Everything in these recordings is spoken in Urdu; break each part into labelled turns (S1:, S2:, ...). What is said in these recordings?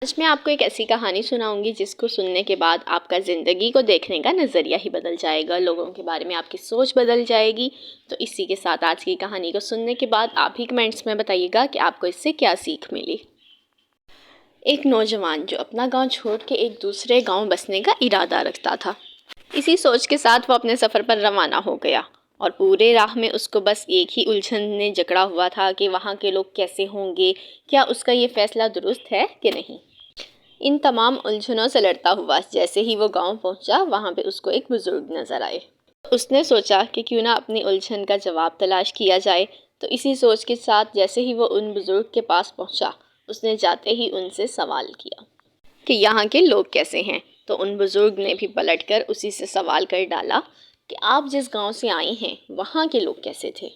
S1: آج میں آپ کو ایک ایسی کہانی سناؤں گی جس کو سننے کے بعد آپ کا زندگی کو دیکھنے کا نظریہ ہی بدل جائے گا، لوگوں کے بارے میں آپ کی سوچ بدل جائے گی۔ تو اسی کے ساتھ آج کی کہانی کو سننے کے بعد آپ ہی کمنٹس میں بتائیے گا کہ آپ کو اس سے کیا سیکھ ملی۔ ایک نوجوان جو اپنا گاؤں چھوڑ کے ایک دوسرے گاؤں بسنے کا ارادہ رکھتا تھا، اسی سوچ کے ساتھ وہ اپنے سفر پر روانہ ہو گیا، اور پورے راہ میں اس کو بس ایک ہی الجھن نے جکڑا ہوا تھا کہ وہاں کے لوگ کیسے ہوں گے، کیا اس کا یہ فیصلہ درست ہے کہ نہیں۔ ان تمام الجھنوں سے لڑتا ہوا جیسے ہی وہ گاؤں پہنچا، وہاں پہ اس کو ایک بزرگ نظر آئے۔ اس نے سوچا کہ کیوں نہ اپنی الجھن کا جواب تلاش کیا جائے، تو اسی سوچ کے ساتھ جیسے ہی وہ ان بزرگ کے پاس پہنچا، اس نے جاتے ہی ان سے سوال کیا کہ یہاں کے لوگ کیسے ہیں۔ تو ان بزرگ نے بھی پلٹ کر اسی سے سوال کر ڈالا کہ آپ جس گاؤں سے آئی ہیں وہاں کے لوگ کیسے تھے۔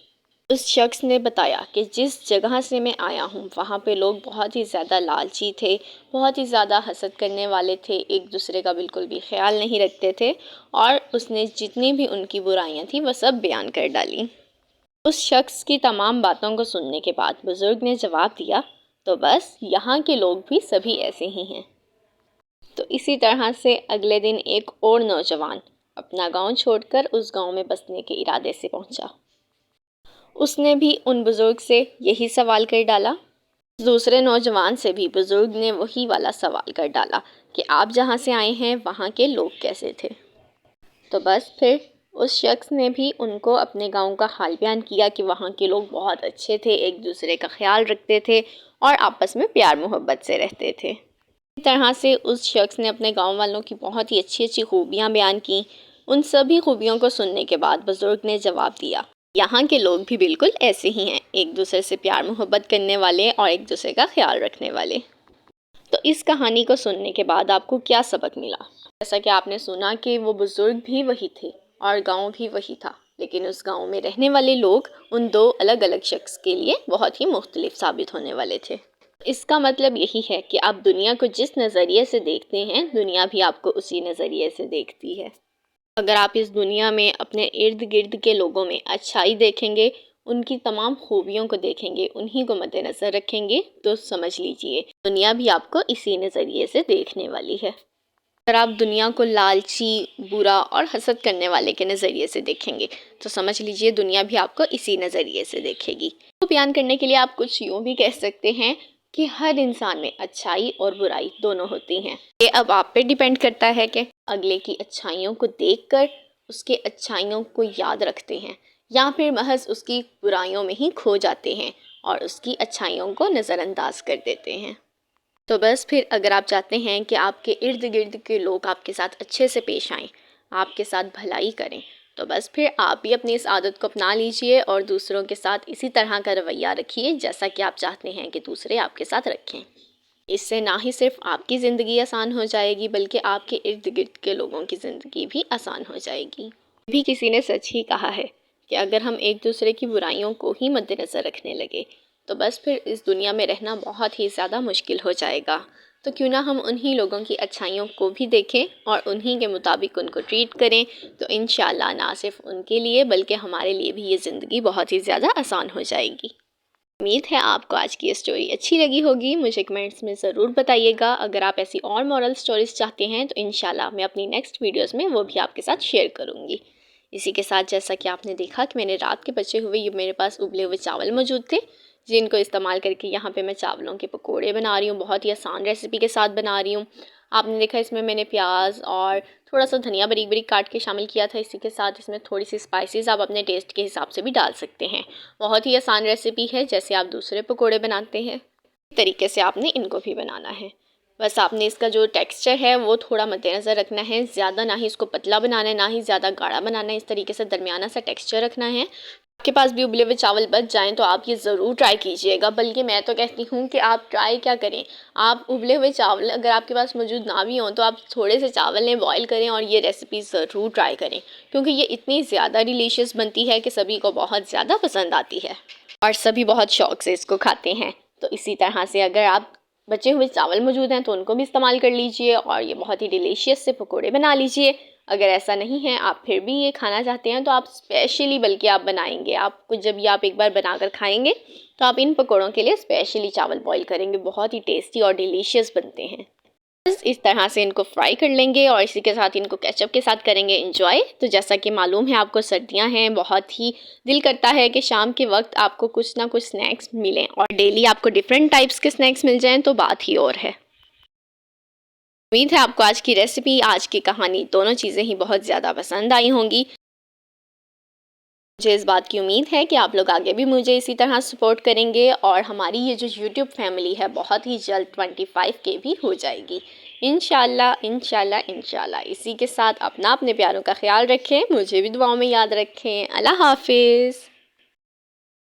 S1: اس شخص نے بتایا کہ جس جگہ سے میں آیا ہوں وہاں پہ لوگ بہت ہی زیادہ لالچی تھے، بہت ہی زیادہ حسد کرنے والے تھے، ایک دوسرے کا بالکل بھی خیال نہیں رکھتے تھے، اور اس نے جتنی بھی ان کی برائیاں تھیں وہ سب بیان کر ڈالیں۔ اس شخص کی تمام باتوں کو سننے کے بعد بزرگ نے جواب دیا، تو بس یہاں کے لوگ بھی سبھی ایسے ہی ہیں۔ تو اسی طرح سے اگلے دن ایک اور نوجوان اپنا گاؤں چھوڑ کر اس گاؤں میں بسنے کے ارادے سے پہنچا۔ اس نے بھی ان بزرگ سے یہی سوال کر ڈالا۔ دوسرے نوجوان سے بھی بزرگ نے وہی والا سوال کر ڈالا کہ آپ جہاں سے آئے ہیں وہاں کے لوگ کیسے تھے۔ تو بس پھر اس شخص نے بھی ان کو اپنے گاؤں کا حال بیان کیا کہ وہاں کے لوگ بہت اچھے تھے، ایک دوسرے کا خیال رکھتے تھے اور آپس میں پیار محبت سے رہتے تھے۔ اسی طرح سے اس شخص نے اپنے گاؤں والوں کی بہت ہی اچھی اچھی خوبیاں بیان کیں۔ ان سبھی خوبیوں کو سننے کے بعد بزرگ نے جواب دیا، یہاں کے لوگ بھی بالکل ایسے ہی ہیں، ایک دوسرے سے پیار محبت کرنے والے اور ایک دوسرے کا خیال رکھنے والے۔ تو اس کہانی کو سننے کے بعد آپ کو کیا سبق ملا؟ جیسا کہ آپ نے سنا کہ وہ بزرگ بھی وہی تھے اور گاؤں بھی وہی تھا، لیکن اس گاؤں میں رہنے والے لوگ ان دو الگ الگ شخص کے لیے بہت ہی مختلف ثابت ہونے والے تھے۔ اس کا مطلب یہی ہے کہ آپ دنیا کو جس نظریے سے دیکھتے ہیں، دنیا بھی آپ کو اسی نظریے سے دیکھتی ہے۔ اگر آپ اس دنیا میں اپنے ارد گرد کے لوگوں میں اچھائی دیکھیں گے، ان کی تمام خوبیوں کو دیکھیں گے، انہی کو مد نظر رکھیں گے، تو سمجھ لیجئے دنیا بھی آپ کو اسی نظریے سے دیکھنے والی ہے۔ اگر آپ دنیا کو لالچی، برا اور حسد کرنے والے کے نظریے سے دیکھیں گے، تو سمجھ لیجئے دنیا بھی آپ کو اسی نظریے سے دیکھے گی۔ تو بیان کرنے کے لیے آپ کچھ یوں بھی کہہ سکتے ہیں کہ ہر انسان میں اچھائی اور برائی دونوں ہوتی ہیں۔ یہ اب آپ پہ ڈیپینڈ کرتا ہے کہ اگلے کی اچھائیوں کو دیکھ کر اس کے اچھائیوں کو یاد رکھتے ہیں، یا پھر محض اس کی برائیوں میں ہی کھو جاتے ہیں اور اس کی اچھائیوں کو نظر انداز کر دیتے ہیں۔ تو بس پھر اگر آپ چاہتے ہیں کہ آپ کے ارد گرد کے لوگ آپ کے ساتھ اچھے سے پیش آئیں، آپ کے ساتھ بھلائی کریں، تو بس پھر آپ بھی اپنی اس عادت کو اپنا لیجئے اور دوسروں کے ساتھ اسی طرح کا رویہ رکھیے جیسا کہ آپ چاہتے ہیں کہ دوسرے آپ کے ساتھ رکھیں۔ اس سے نہ ہی صرف آپ کی زندگی آسان ہو جائے گی، بلکہ آپ کے ارد گرد کے لوگوں کی زندگی بھی آسان ہو جائے گی۔ بھی کسی نے سچ ہی کہا ہے کہ اگر ہم ایک دوسرے کی برائیوں کو ہی مد نظر رکھنے لگے تو بس پھر اس دنیا میں رہنا بہت ہی زیادہ مشکل ہو جائے گا۔ تو کیوں نہ ہم انہی لوگوں کی اچھائیوں کو بھی دیکھیں اور انہی کے مطابق ان کو ٹریٹ کریں، تو انشاءاللہ نہ صرف ان کے لیے بلکہ ہمارے لیے بھی یہ زندگی بہت ہی زیادہ آسان ہو جائے گی۔ امید ہے آپ کو آج کی یہ سٹوری اچھی لگی ہوگی، مجھے کمنٹس میں ضرور بتائیے گا۔ اگر آپ ایسی اور مورل سٹوریز چاہتے ہیں تو انشاءاللہ میں اپنی نیکسٹ ویڈیوز میں وہ بھی آپ کے ساتھ شیئر کروں گی۔ اسی کے ساتھ جیسا کہ آپ نے دیکھا کہ میں نے رات کے بچے ہوئے یہ میرے پاس ابلے ہوئے چاول موجود تھے، جن کو استعمال کر کے یہاں پہ میں چاولوں کے پکوڑے بنا رہی ہوں، بہت ہی آسان ریسیپی کے ساتھ بنا رہی ہوں۔ آپ نے دیکھا اس میں نے پیاز اور تھوڑا سا دھنیا باریک باریک کاٹ کے شامل کیا تھا، اسی کے ساتھ اس میں تھوڑی سی اسپائسیز آپ اپنے ٹیسٹ کے حساب سے بھی ڈال سکتے ہیں۔ بہت ہی آسان ریسیپی ہے، جیسے آپ دوسرے پکوڑے بناتے ہیں اس طریقے سے آپ نے ان کو بھی بنانا ہے۔ بس آپ نے اس کا جو ٹیکسچر ہے وہ تھوڑا مد نظر رکھنا ہے، زیادہ نہ ہی اس کو پتلا بنانا ہے نہ ہی زیادہ گاڑھا بنانا ہے، اس طریقے سے درمیانہ سا ٹیکسچر رکھنا ہے۔ آپ کے پاس بھی ابلے ہوئے چاول بچ جائیں تو آپ یہ ضرور ٹرائی کیجئے گا، بلکہ میں تو کہتی ہوں کہ آپ ٹرائی کیا کریں، آپ ابلے ہوئے چاول اگر آپ کے پاس موجود نہ بھی ہوں تو آپ تھوڑے سے چاول لیں، بوائل کریں اور یہ ریسیپی ضرور ٹرائی کریں، کیونکہ یہ اتنی زیادہ ڈیلیشیس بنتی ہے کہ سبھی کو بہت زیادہ پسند آتی ہے اور سبھی بہت شوق سے اس کو کھاتے ہیں۔ تو اسی طرح سے اگر آپ بچے ہوئے چاول موجود ہیں تو ان کو بھی استعمال کر لیجئے اور یہ بہت ہی ڈیلیشیس سے پکوڑے بنا لیجئے اگر ایسا نہیں ہے، آپ پھر بھی یہ کھانا چاہتے ہیں، تو آپ اسپیشلی بلکہ آپ بنائیں گے، آپ کو جب یہ آپ ایک بار بنا کر کھائیں گے تو آپ ان پکوڑوں کے لیے اسپیشلی چاول بوائل کریں گے، بہت ہی ٹیسٹی اور ڈیلیشیس بنتے ہیں۔ بس اس طرح سے ان کو فرائی کر لیں گے اور اسی کے ساتھ ان کو کیچپ کے ساتھ کریں گے انجوائے۔ تو جیسا کہ معلوم ہے آپ کو سردیاں ہیں، بہت ہی دل کرتا ہے کہ شام کے وقت آپ کو کچھ نہ کچھ سنیکس ملیں، اور ڈیلی آپ کو ڈیفرنٹ ٹائپس کے سنیکس مل جائیں تو بات ہی اور ہے۔ امید ہے آپ کو آج کی ریسیپی، آج کی کہانی دونوں چیزیں ہی بہت زیادہ پسند آئی ہوں گی۔ مجھے اس بات کی امید ہے کہ آپ لوگ آگے بھی مجھے اسی طرح سپورٹ کریں گے، اور ہماری یہ جو یوٹیوب فیملی ہے بہت ہی جلد 25 کے بھی ہو جائے گی انشاءاللہ انشاءاللہ انشاءاللہ۔ اسی کے ساتھ اپنے پیاروں کا خیال رکھیں، مجھے بھی دعاؤں میں یاد رکھیں۔ اللہ حافظ۔